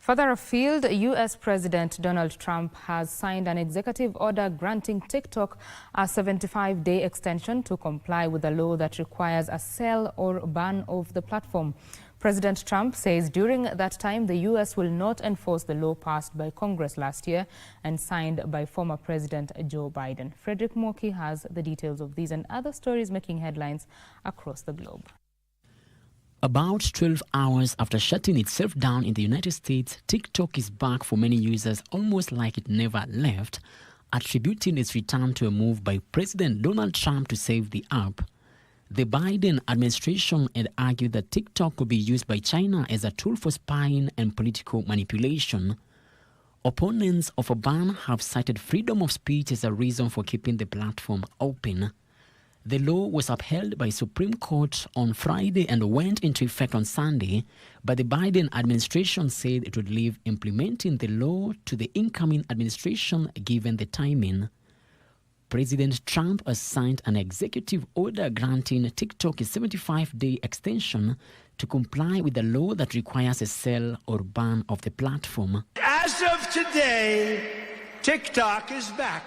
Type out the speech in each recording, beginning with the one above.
Further afield, U.S. President Donald Trump has signed an executive order granting TikTok a 75-day extension to comply with a law that requires a sell or ban of the platform. President Trump says during that time, the U.S. will not enforce the law passed by Congress last year and signed by former President Joe Biden. Frederick Moki has the details of these and other stories making headlines across the globe. About 12 hours after shutting itself down in the United States, TikTok is back for many users almost like it never left, attributing its return to a move by President Donald Trump to save the app. The Biden administration had argued that TikTok could be used by China as a tool for spying and political manipulation. Opponents of a ban have cited freedom of speech as a reason for keeping the platform open. The law was upheld by Supreme Court on Friday and went into effect on Sunday, but the Biden administration said it would leave implementing the law to the incoming administration given the timing. President Trump has signed an executive order granting TikTok a 75-day extension to comply with the law that requires a sell or ban of the platform. As of today, TikTok is back.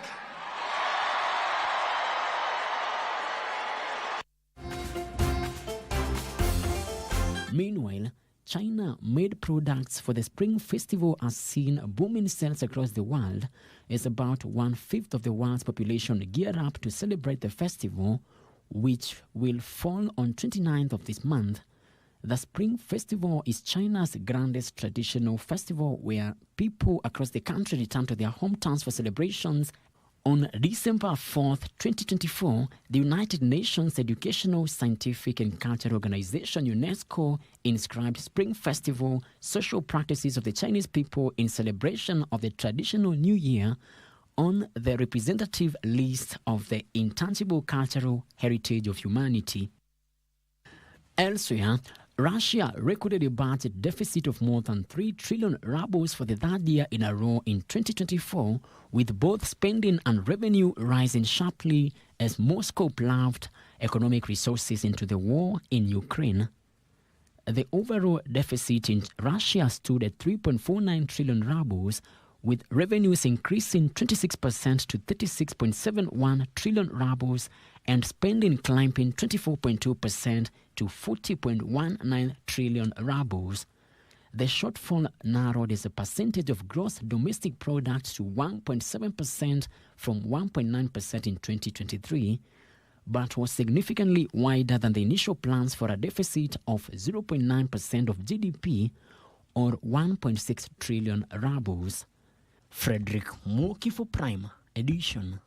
Meanwhile, China-made products for the Spring Festival are seeing booming sales across the world as about 1/5 of the world's population gear up to celebrate the festival, which will fall on 29th of this month. The Spring Festival is China's grandest traditional festival where people across the country return to their hometowns for celebrations. On December 4th, 2024, the United Nations Educational, Scientific and Cultural Organization UNESCO inscribed Spring Festival social practices of the Chinese people in celebration of the traditional New Year on the representative list of the intangible cultural heritage of humanity. Elsewhere, Russia recorded a budget deficit of more than 3 trillion rubles for the third year in a row in 2024, with both spending and revenue rising sharply as Moscow ploughed economic resources into the war in Ukraine. The overall deficit in Russia stood at 3.49 trillion rubles, with revenues increasing 26% to 36.71 trillion rubles and spending climbing 24.2% to 40.19 trillion rubles. The shortfall narrowed as a percentage of gross domestic product to 1.7% from 1.9% in 2023, but was significantly wider than the initial plans for a deficit of 0.9% of GDP or 1.6 trillion rubles. Frederick Moki for Prime Edition.